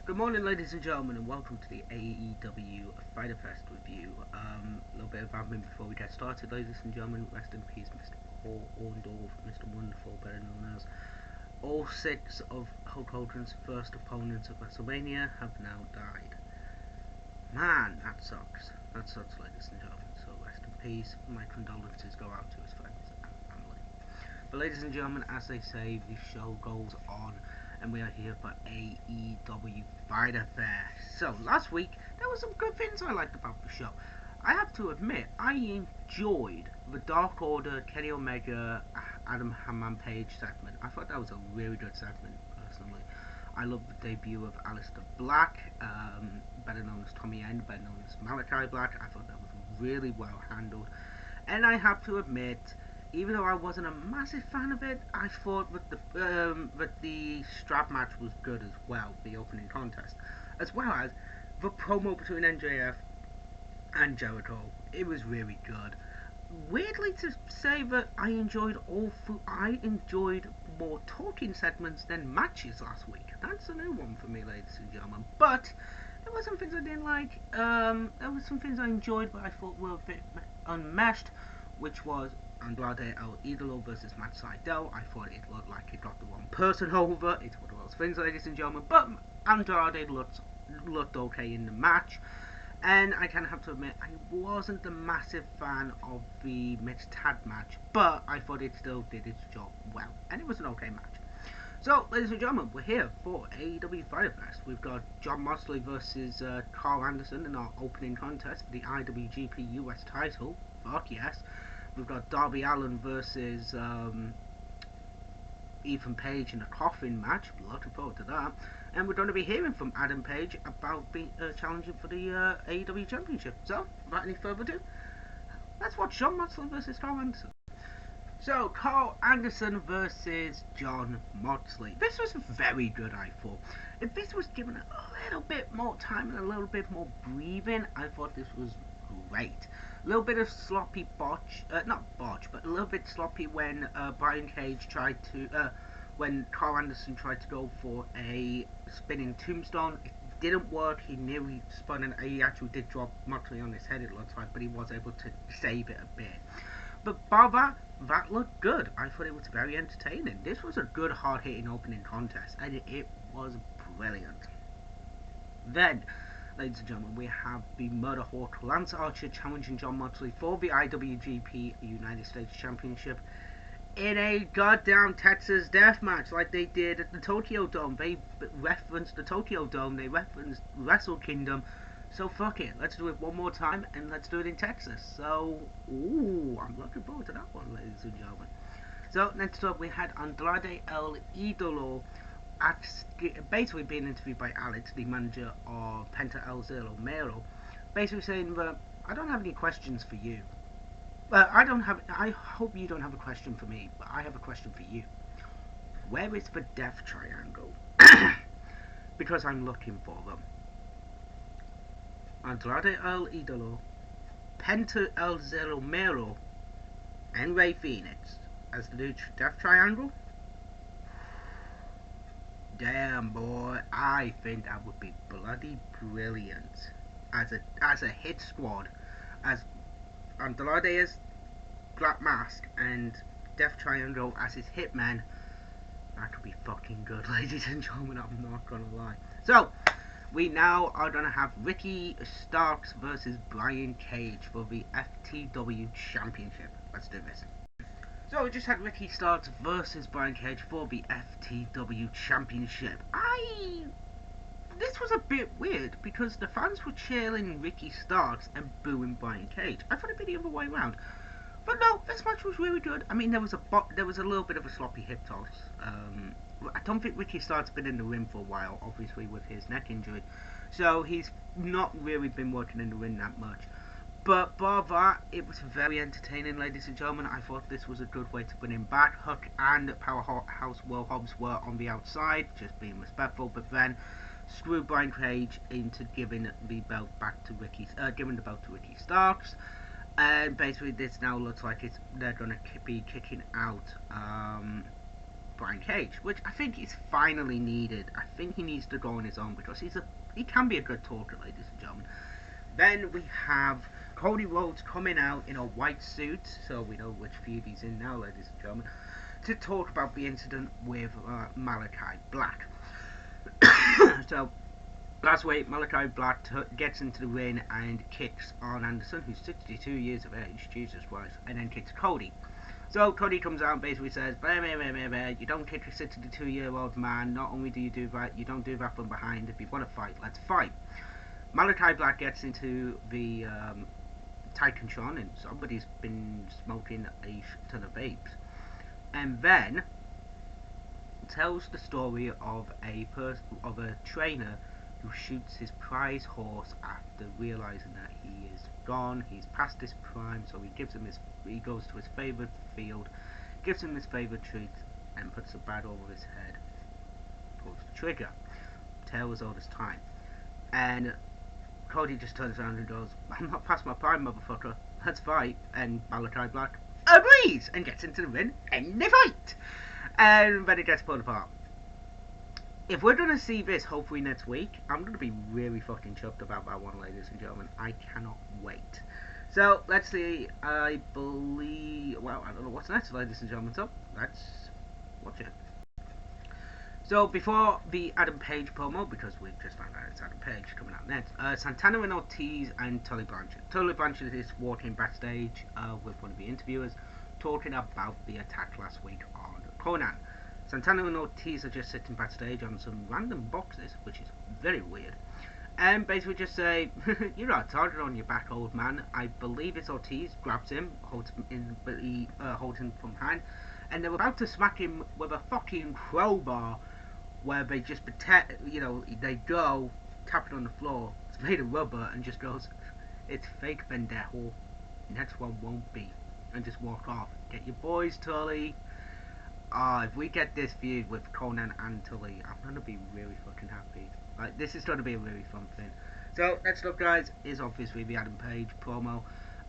Good morning, ladies and gentlemen, and welcome to the AEW Fyter Fest review. A little bit of admin before we get started, ladies and gentlemen. Rest in peace, Mr. Paul Orndorff, Mr. Wonderful, better known as. All six of Hulk Hogan's first opponents at WrestleMania have now died. Man, that sucks. That sucks, ladies and gentlemen. So rest in peace. My condolences go out to his friends and family. But ladies and gentlemen, as they say, the show goes on, and we are here for AEW Fyter Fest. So last week there were some good things I liked about the show. I have to admit, I enjoyed the Dark Order, Kenny Omega, Adam Page segment. I thought that was a really good segment, personally. I loved the debut of Aleister Black, better known as Tommy End, better known as Malachi Black. I thought that was really well handled. And I have to admit, even though I wasn't a massive fan of it, I thought that the strap match was good as well, the opening contest, as well as the promo between MJF and Jericho. It was really good. Weirdly to say that I enjoyed more talking segments than matches last week. That's a new one for me, ladies and gentlemen. But there were some things I didn't like. There were some things I enjoyed, but I thought were a bit unmeshed, which was Andrade El Idolo versus Matt Sydal. I thought it looked like it got the wrong person over. It's one of those things, ladies and gentlemen. But Andrade looked okay in the match. And I kind of have to admit, I wasn't a massive fan of the mixed tag match, but I thought it still did its job well, and it was an okay match. So, ladies and gentlemen, we're here for AEW Fyter Fest. We've got Jon Moxley versus Carl Anderson in our opening contest for the IWGP US title. Fuck yes. We've got Darby Allin versus Ethan Page in a coffin match. Looking forward to that. And we're going to be hearing from Adam Page about challenging for the AEW Championship. So, without any further ado, let's watch Jon Moxley versus Carl Anderson. So, Carl Anderson versus Jon Moxley. This was very good, I thought. If this was given a little bit more time and a little bit more breathing, I thought this was great. A little bit of sloppy botch, not botch, but a little bit sloppy when Brian Cage tried to, when Carl Anderson tried to go for a spinning tombstone. It didn't work. He nearly spun, and he actually did drop Moxley on his head, it looks like, but he was able to save it a bit. But bar that looked good. I thought it was very entertaining. This was a good, hard-hitting opening contest, and it was brilliant. Then, ladies and gentlemen, we have the Murder Hawk Lance Archer challenging Jon Moxley for the IWGP United States Championship in a goddamn Texas death match like they did at the Tokyo Dome. They referenced the Tokyo Dome, they referenced Wrestle Kingdom, so fuck it, let's do it one more time, and let's do it in Texas. So, ooh, I'm looking forward to that one, ladies and gentlemen. So, next up we had Andrade El Idolo basically being interviewed by Alex, the manager of Penta El Zero Mero, basically saying that I don't have any questions for you. I hope you don't have a question for me, but I have a question for you. Where is the Death Triangle? Because I'm looking for them. Andrade El Idolo, Penta El Zero Mero, and Rey Fenix as the new Death Triangle? Damn, boy, I think that would be bloody brilliant as a hit squad, as Andrade as Black Mask and Death Triangle as his hitman. That could be fucking good, ladies and gentlemen. I'm not gonna lie. So, we now are gonna have Ricky Starks versus Brian Cage for the FTW Championship. Let's do this. So we just had Ricky Starks versus Brian Cage for the FTW Championship. This was a bit weird because the fans were cheering Ricky Starks and booing Brian Cage. I thought it'd be the other way around. But no, this match was really good. I mean, there was a little bit of a sloppy hip toss. I don't think Ricky Starks been in the ring for a while, obviously with his neck injury, so he's not really been working in the ring that much. But bar that, it was very entertaining, ladies and gentlemen. I thought this was a good way to bring him back. Hook and Powerhouse Will Hobbs were on the outside, just being respectful, but then screw Brian Cage into giving the belt back to Ricky Starks. And basically, this now looks like they're going to be kicking out Brian Cage, which I think is finally needed. I think he needs to go on his own because he can be a good talker, ladies and gentlemen. Then we have Cody Rhodes coming out in a white suit, so we know which feud he's in now, ladies and gentlemen, to talk about the incident with Malachi Black. So, last week, Malachi Black gets into the ring and kicks Arn Anderson, who's 62 years of age, Jesus Christ, and then kicks Cody. So Cody comes out and basically says, bah, bah, bah, bah, bah, you don't kick a 62-year-old man, not only do you do that, you don't do that from behind. If you want to fight, let's fight. Malachi Black gets into the Titantron, and somebody's been smoking a ton of vapes, and then tells the story of a trainer who shoots his prize horse after realizing that he is gone, he's past his prime, so he goes to his favorite field, gives him his favorite treat, and puts the bat over his head, pulls the trigger, tells all this time, and Cody just turns around and goes, I'm not past my prime, motherfucker, let's fight, and Malachi Black agrees, and gets into the ring, and they fight, and then it gets pulled apart. If we're going to see this hopefully next week, I'm going to be really fucking chuffed about that one, ladies and gentlemen. I cannot wait. So, let's see. I believe... Well, I don't know what's next, ladies and gentlemen. So, let's watch it. So, before the Adam Page promo, because we've just found out it's Adam Page coming out next, Santana and Ortiz and Tully Blanchard. Tully Blanchard is walking backstage with one of the interviewers, talking about the attack last week on Conan. Santana and Ortiz are just sitting backstage on some random boxes, which is very weird, and basically just say, you're not target on your back, old man. I believe it's Ortiz, grabs him, holds him from behind, and they're about to smack him with a fucking crowbar, where they just pretend, they go, tap it on the floor, it's made of rubber, and just goes, it's fake pendejo, next one won't be, and just walk off. Get your boys, Tully. If we get this feud with Conan and Tully, I'm going to be really fucking happy. Like, this is going to be a really fun thing. So, next up, guys, is obviously the Adam Page promo.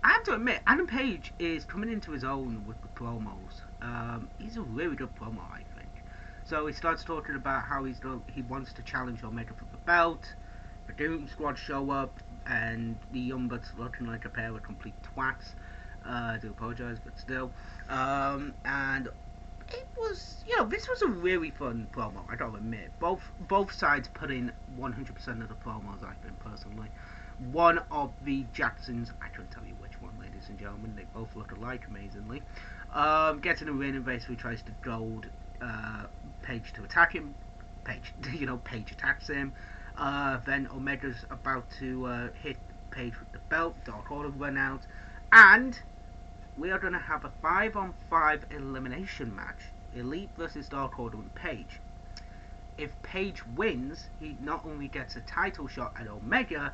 I have to admit, Adam Page is coming into his own with the promos. He's a really good promo, I think. So, he starts talking about how he wants to challenge Omega for the belt. The Doom Squad show up, and the Young Bucks looking like a pair of complete twats. I do apologise, but still. And it was, this was a really fun promo, I gotta admit. Both sides put in 100% of the promos, I think, personally. One of the Jacksons, I couldn't tell you which one, ladies and gentlemen, they both look alike, amazingly, gets in the ring and basically tries to goad Page to attack him. Page attacks him. Then Omega's about to hit Page with the belt, Dark Order run out, and we are going to have a 5-on-5 elimination match. Elite versus Dark Order and Page. If Page wins, he not only gets a title shot at Omega,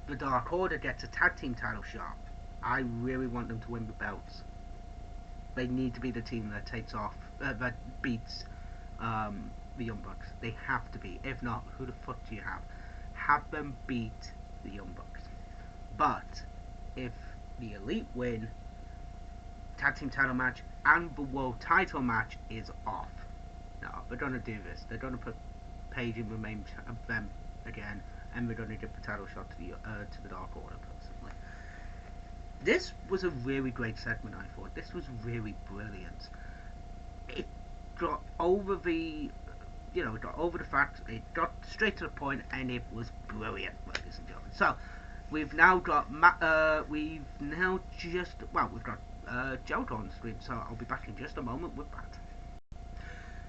the Dark Order gets a tag team title shot. I really want them to win the belts. They need to be the team that that beats the Young Bucks. They have to be. If not, who the fuck do you have? Have them beat the Young Bucks. But if the Elite win, tag team title match and the world title match is off. No, they're going to do this. They're going to put Page in the main event again, and they're going to give the title shot to the Dark Order, personally. This was a really great segment, I thought. This was really brilliant. It got over the fact, it got straight to the point, and it was brilliant, ladies and gentlemen. So, we've now got Jericho on the screen, so I'll be back in just a moment with that.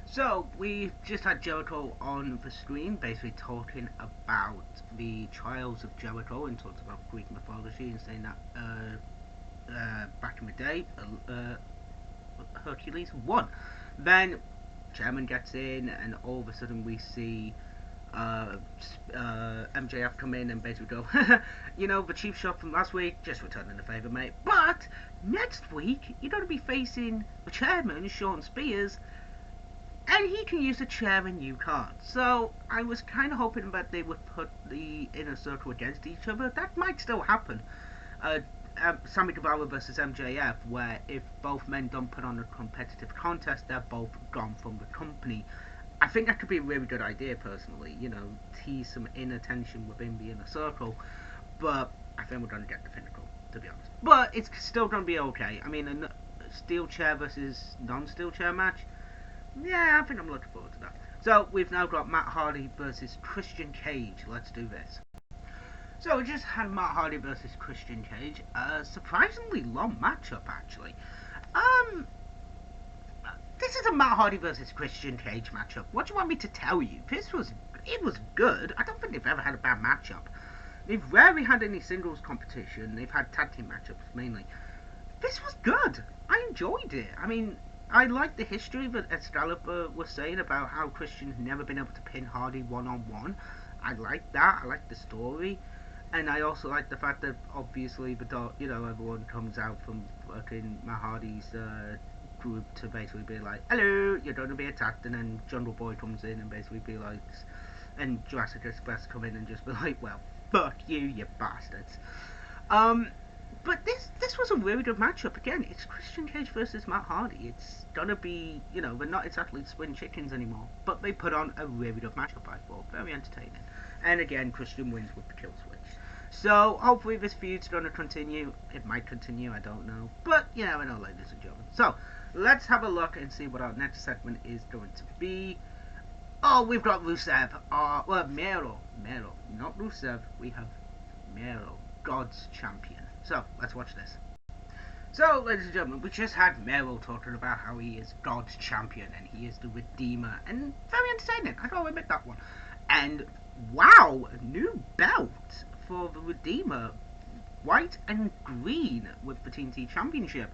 So, we've just had Jericho on the screen, basically talking about the trials of Jericho, and talks about Greek mythology, and saying that back in the day, Hercules won. Then, Chairman gets in, and all of a sudden we see MJF come in and basically go, the cheap shot from last week, just returning the favour, mate. But next week, you're going to be facing the chairman, Sean Spears, and he can use the chair and you can't. So I was kind of hoping that they would put the Inner Circle against each other. That might still happen. Sammy Guevara versus MJF, where if both men don't put on a competitive contest, they're both gone from the company. I think that could be a really good idea, personally. Tease some inner tension within the inner circle. But I think we're going to get the pinnacle, to be honest. But it's still going to be okay. I mean, a steel chair versus non-steel chair match. Yeah, I think I'm looking forward to that. So we've now got Matt Hardy versus Christian Cage. Let's do this. So we just had Matt Hardy versus Christian Cage. A surprisingly long matchup, actually. Um, this is a Matt Hardy versus Christian Cage matchup. What do you want me to tell you? It was good. I don't think they've ever had a bad matchup. They've rarely had any singles competition. They've had tag team matchups mainly. This was good. I enjoyed it. I mean, I like the history that Excalibur was saying about how Christian's never been able to pin Hardy one-on-one. I like that. I like the story. And I also like the fact that obviously everyone comes out from fucking Matt Hardy's group to basically be like, hello, you're going to be attacked, and then Jungle Boy comes in and basically be like, and Jurassic Express come in and just be like, well, fuck you, you bastards. But this was a really good matchup. Again, it's Christian Cage versus Matt Hardy. It's gonna be, they're not exactly spring chickens anymore, but they put on a really good matchup, I thought. Very entertaining. And again, Christian wins with the kill switch. So hopefully this feud's gonna continue. It might continue, I don't know. But you never know, ladies and gentlemen. So let's have a look and see what our next segment is going to be. Oh, we've got Rusev. Miro, not Rusev. We have Miro, God's champion. So let's watch this. So, ladies and gentlemen, we just had Miro talking about how he is God's champion and he is the Redeemer, and very entertaining. I gotta admit that one. And wow, a new belt for the Redeemer, white and green with the TNT Championship.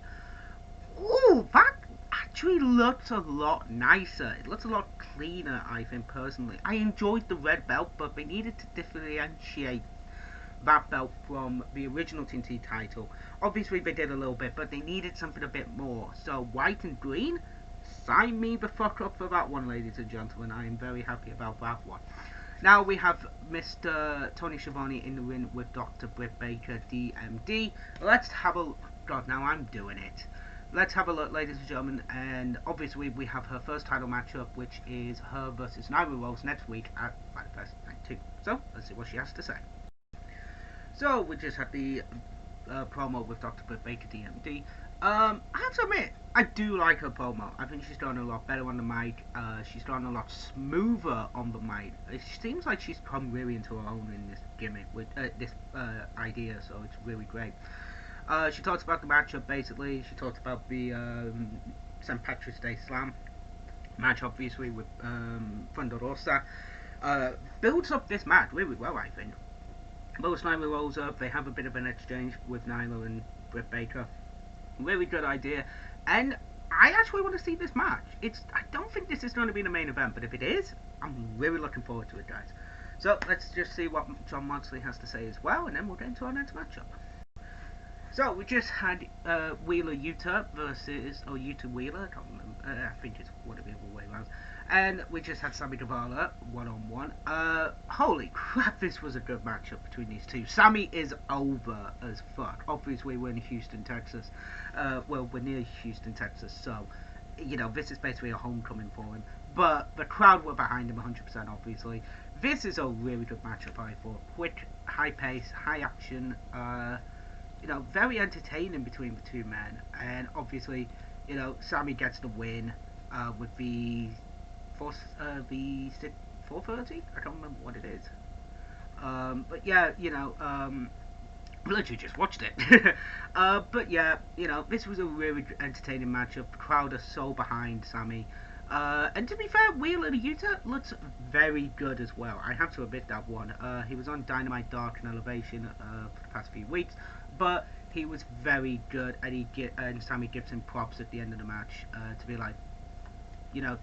Ooh, that actually looks a lot nicer. It looks a lot cleaner, I think, personally. I enjoyed the red belt, but they needed to differentiate that belt from the original TNT title. Obviously they did a little bit, but they needed something a bit more. So white and green, sign me the fuck up for that one, ladies and gentlemen. I am very happy about that one. Now we have Mr. Tony Schiavone in the ring with Dr. Britt Baker, DMD. Let's have a look. God, now I'm doing it. Let's have a look, ladies and gentlemen, and obviously we have her first title matchup, which is her versus Nyla Rose next week at Fighter Fest 92. So, let's see what she has to say. So, we just had the promo with Dr. Britt Baker, DMD. I have to admit, I do like her promo. I think she's done a lot better on the mic. She's done a lot smoother on the mic. It seems like she's come really into her own in this gimmick, with this idea, so it's really great. She talks about the matchup, basically. She talks about the St. Patrick's Day Slam match, obviously, with Thunder Rosa. Builds up this match really well, I think. Both Nyla rolls up, they have a bit of an exchange with Nyla and Britt Baker. Really good idea. And I actually want to see this match. I don't think this is going to be the main event, but if it is, I'm really looking forward to it, guys. So let's just see what John Moxley has to say as well, and then we'll get into our next matchup. So we just had Wheeler Yuta versus Yuta Wheeler. I can't remember. I think it's whatever the other way around. And we just had Sammy Guevara one-on-one. Holy crap, this was a good matchup between these two. Sammy is over as fuck. Obviously, we're in Houston, Texas. Well, we're near Houston, Texas, so, this is basically a homecoming for him. But the crowd were behind him 100%, obviously. This is a really good matchup, I thought. Quick, high pace, high action, very entertaining between the two men. And obviously, Sammy gets the win with the 430. I can't remember what it is. But yeah, I literally just watched it. But yeah, this was a really entertaining matchup. The crowd are so behind Sammy. And to be fair, Wheeler Yuta looks very good as well. I have to admit that one. He was on Dynamite Dark and Elevation for the past few weeks, but he was very good, and Sammy gives him props at the end of the match to be like,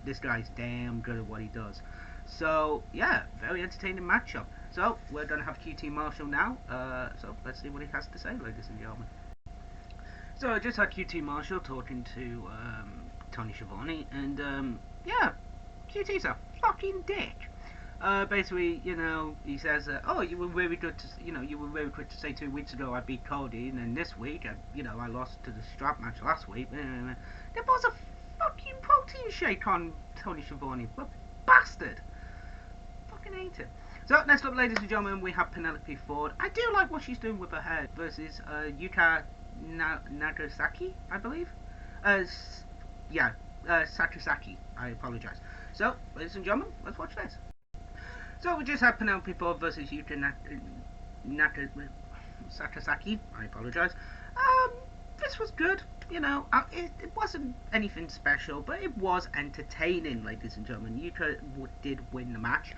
this guy's damn good at what he does. So yeah, very entertaining matchup. So we're gonna have QT Marshall now. So let's see what he has to say, ladies and gentlemen. So I just had QT Marshall talking to Tony Schiavone, and yeah, QT's a fucking dick. Basically, he says, "Oh, you were very good to, you were very quick to say 2 weeks ago I beat Cody, and then this week, I lost to the strap match last week. There was a fucking protein shake on Tony Schiavone, but bastard, fucking hate it." So next up, ladies and gentlemen, we have Penelope Ford. I do like what she's doing with her hair versus Yuka Nagasaki, I believe. Yeah, Sakasaki. I apologize. So, ladies and gentlemen, let's watch this. So we just had Penelope Ford versus Yuka Sakasaki. I apologise. This was good. It wasn't anything special, but it was entertaining, ladies and gentlemen. Yuka did win the match.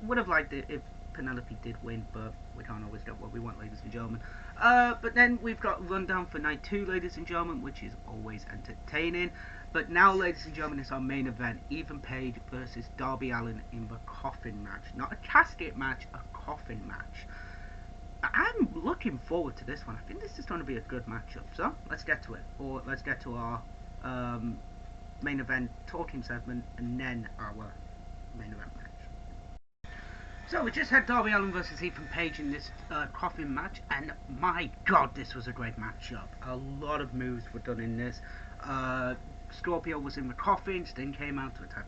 Would have liked it if Penelope did win, but we can't always get what we want, ladies and gentlemen. But then we've got Rundown for night 2, ladies and gentlemen, which is always entertaining. But now, ladies and gentlemen, it's our main event. Ethan Page versus Darby Allin in the coffin match. Not a casket match, a coffin match. I'm looking forward to this one. I think this is going to be a good matchup. So, let's get to it. Or let's get to our main event talking segment and then our main event match. So we just had Darby Allin versus Ethan Page in this coffin match, and my god, this was a great matchup. A lot of moves were done in this. Scorpio was in the coffin, Sting came out to attack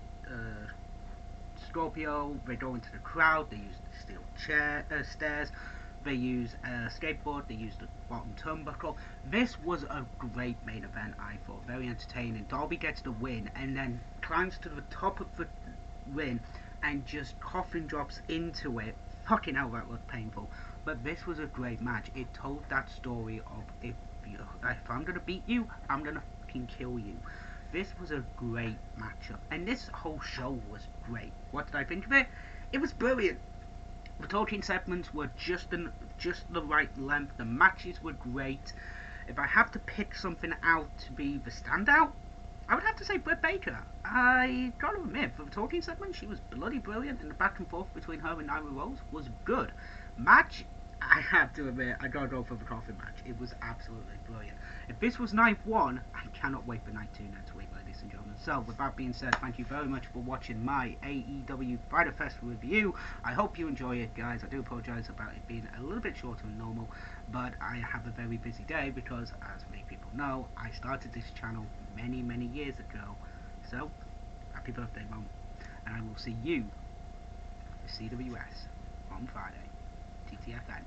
Scorpio. They go into the crowd, they use the steel stairs, they use a skateboard, they use the bottom turnbuckle. This was a great main event, I thought, very entertaining. Darby gets the win and then climbs to the top of the ring and just coffin drops into it. Fucking hell, that looked painful. But this was a great match. It told that story of if I'm gonna beat you, I'm gonna fucking kill you. This was a great matchup, and this whole show was great. What did I think of it? It was brilliant. The talking segments were just the right length. The matches were great. If I have to pick something out to be the standout, I would have to say Britt Baker. I gotta admit, for the talking segment, she was bloody brilliant, and the back and forth between her and Nyla Rose was good. Match, I have to admit, I gotta go for the coffin match. It was absolutely brilliant. If this was night 1, I cannot wait for night 2 next week, ladies and gentlemen. So, with that being said, thank you very much for watching my AEW Fyter Fest review. I hope you enjoy it, guys. I do apologise about it being a little bit shorter than normal, but I have a very busy day because, as many people know, I started this channel many, many years ago. So, happy birthday, Mum. And I will see you at the CWS on Friday. TTFN.